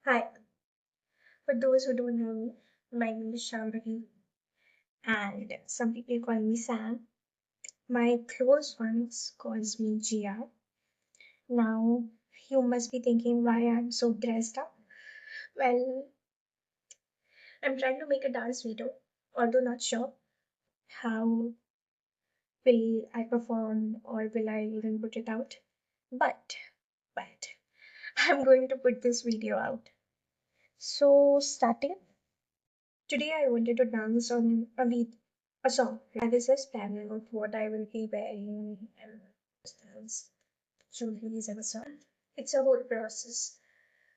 Hi, for those who don't know me, my name is Shambhavi, and some people call me Sam. My close ones calls me Gia. Now, you must be thinking why I'm so dressed up. Well, I'm trying to make a dance video, although not sure how will I perform or will I even put it out. But, but, I'm going to put this video out. So, starting today, I wanted to dance on a song. I was just planning of what I will be wearing and dance to release a song. It's a whole process.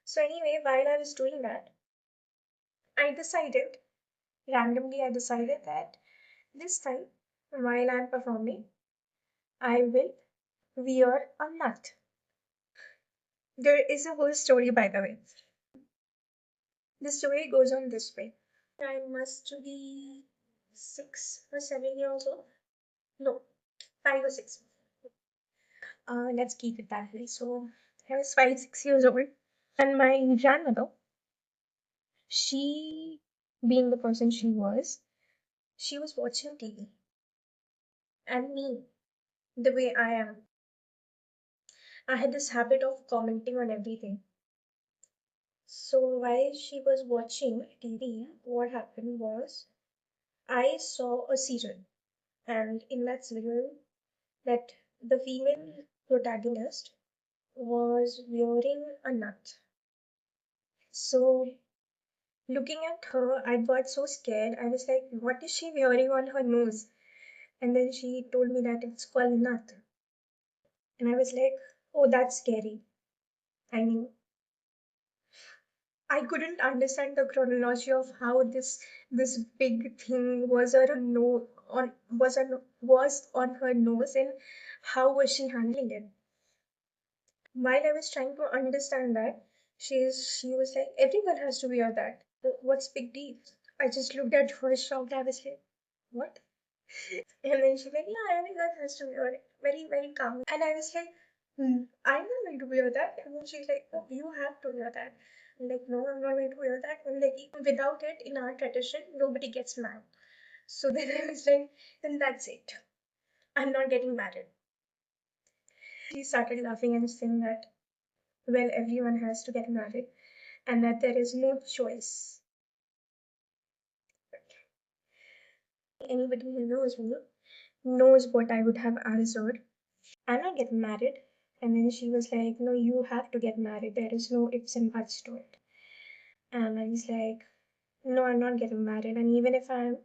So anyway, while I was doing that, I decided randomly. I decided that this time, while I'm performing, I will wear a nut. There is a whole story, by the way. The story goes on this way. I must be 6 or 7 years old. No, 5 or 6. Let's keep it that way. So I was 5, 6 years old, and my grandmother, she, being the person she was watching TV, and me, the way I am, I had this habit of commenting on everything. So while she was watching TV, what happened was I saw a serial, and in that serial, that the female protagonist was wearing a nut. So looking at her, I got so scared. I was like, what is she wearing on her nose? And then she told me that it's called Nath. And I was like, oh, that's scary. I mean, I couldn't understand the chronology of how this big thing was on her nose, and how was she handling it. While I was trying to understand that, she was like, everyone has to wear that. What's big deal? I just looked at her shocked. I was like, what? And then she's like, yeah, everyone has to wear it. Very, very calm. And I was like, I'm not going to wear that. And then she's like, oh, you have to wear that. I'm like, no, I'm not going to wear that. And like, even without it, in our tradition, nobody gets married. So then I was like, then that's it. I'm not getting married. She started laughing and saying that, well, everyone has to get married and that there is no choice. Anybody who knows me knows what I would have answered. I'm not getting married. And then she was like, no, you have to get married. There is no ifs and buts to it. And I was like, no, I'm not getting married. And even if I'm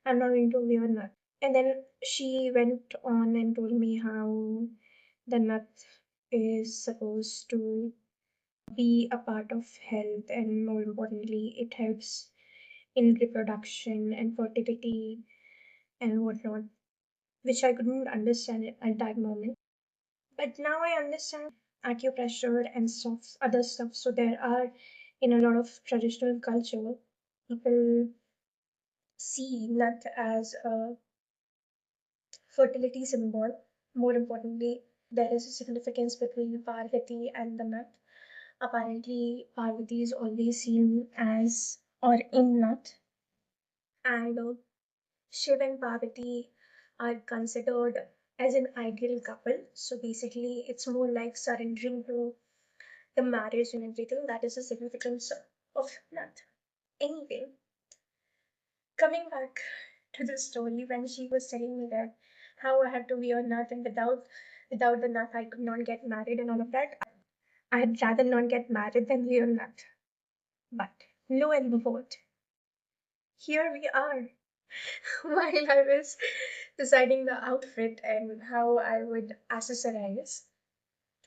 not going to wear nut. And then she went on and told me how the nut is supposed to be a part of health, and more importantly, it helps in reproduction and fertility and whatnot, which I couldn't understand at that moment. But now I understand acupressure and stuff, other stuff. So there are, in a lot of traditional culture, people see nut as a fertility symbol. More importantly, there is a significance between Parvati and the nut. Apparently, Parvati is always seen as or in nut, and Shiv and Parvati are considered as an ideal couple. So basically, it's more like surrendering to the marriage and everything. That is the significance of Nath. Anyway, coming back to the story, when she was telling me that how I had to wear Nath, and without the Nath I could not get married and all of that, I'd rather not get married than wear Nath. But lo and behold, here we are. While I was deciding the outfit and how I would accessorize,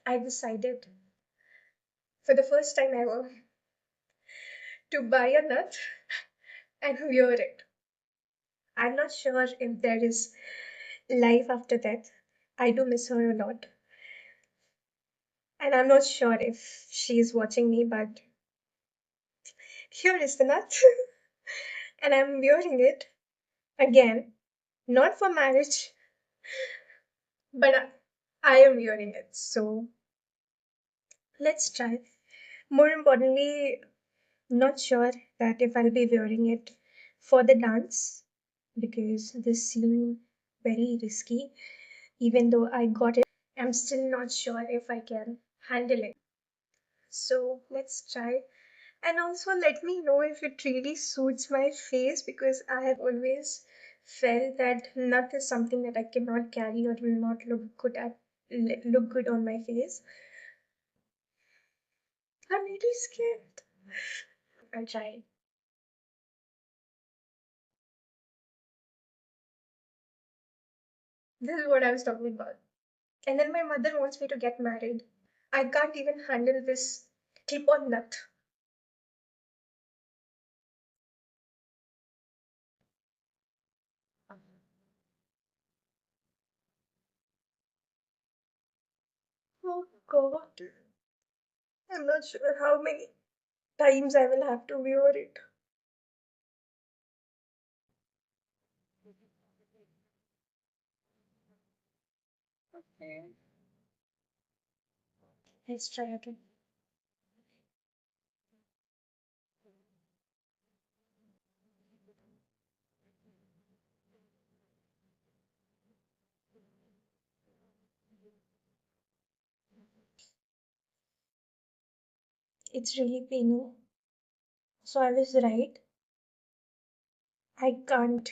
I decided for the first time ever to buy a nut and wear it. I'm not sure if there is life after death. I do miss her a lot. And I'm not sure if she's watching me, but here is the nut. And I'm wearing it again, not for marriage, but I am wearing it. So let's try. More importantly, Not sure that if I'll be wearing it for the dance because this seemed very risky. Even though I got it, I'm still not sure if I can handle it. So let's try. And also let me know if it really suits my face because I have always felt that nut is something that I cannot carry or will not look good on my face. I'm really scared. I'll try. This is what I was talking about. And then my mother wants me to get married. I can't even handle this clip on nut. Oh God. I'm not sure how many times I will have to wear it. Okay. Let's try again. It's really painful. So I was right. I can't.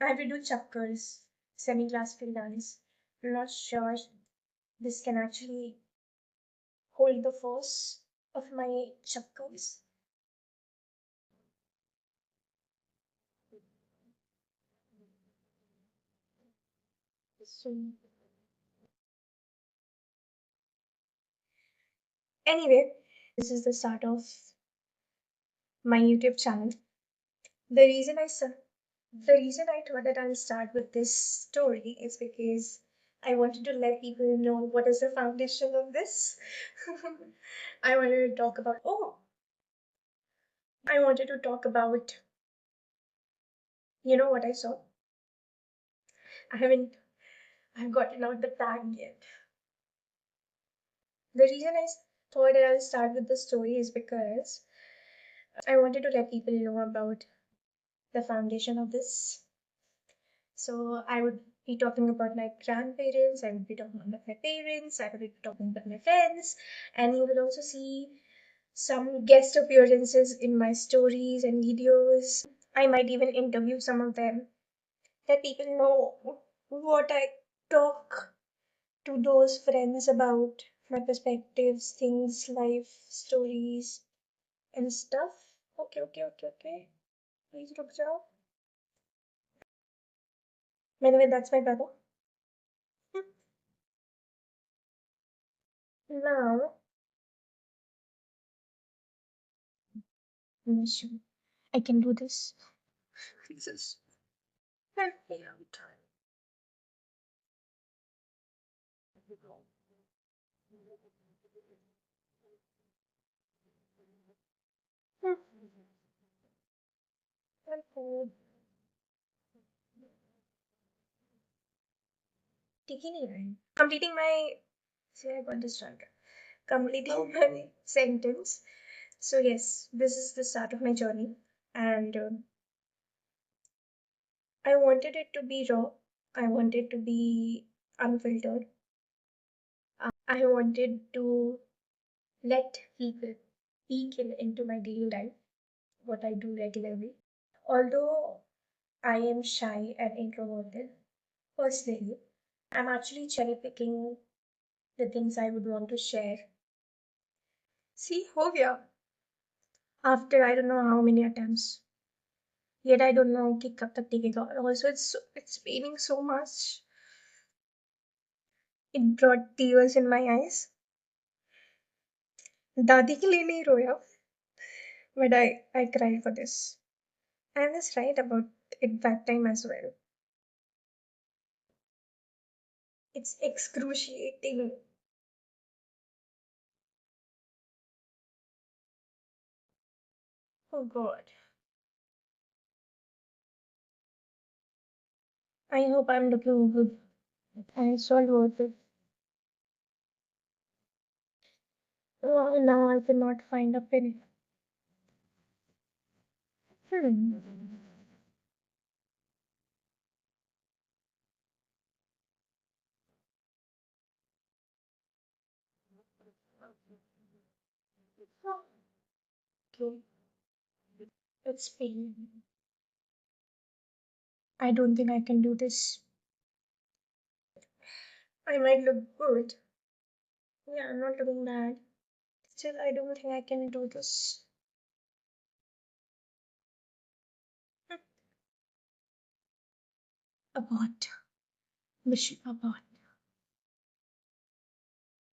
I have to do chakkars, semi-classical dance. I'm not sure this can actually hold the force of my chakkars. So anyway, this is the start of my YouTube channel. The reason I sa- the reason I thought that I'll start with this story is because I wanted to let people know what is the foundation of this. I wanted to talk about I wanted to talk about what I saw. I haven't I've gotten out the tag yet. The reason thought that I'll start with the story is because I wanted to let people know about the foundation of this. So I would be talking about my grandparents, I would be talking about my parents, I would be talking about my friends, and you will also see some guest appearances in my stories and videos. I might even interview some of them. Let people know what I talk to those friends about, my perspectives, things, life, stories, and stuff. Okay, okay, okay, okay. Please look down. By the way, that's my brother. Now, I'm sure I can do this. Jesus. Help me out. Okay. Taking it. Completing my. See, I got distracted. Completing my sentence. So, yes, this is the start of my journey. And I wanted it to be raw. I wanted to be unfiltered. I wanted to let people peek into my daily life, what I do regularly. Although I am shy and introverted, personally, I'm actually cherry picking the things I would want to share. See, ho gaya. After I don't know how many attempts. Yet I don't know कि कब तक टिकेगा. Also, it's paining so much. It brought tears in my eyes. दादी के लिए नहीं रोया, but I cried for this. I was right about it that time as well. It's excruciating. Oh God. I hope I'm looking good. And it's all worth it. Now I cannot find a pen. Hmm. Okay, it's pain. I don't think I can do this. I might look good. Yeah, I'm not looking bad. Still, I don't think I can do this. Hmm. Abort. Mission abort.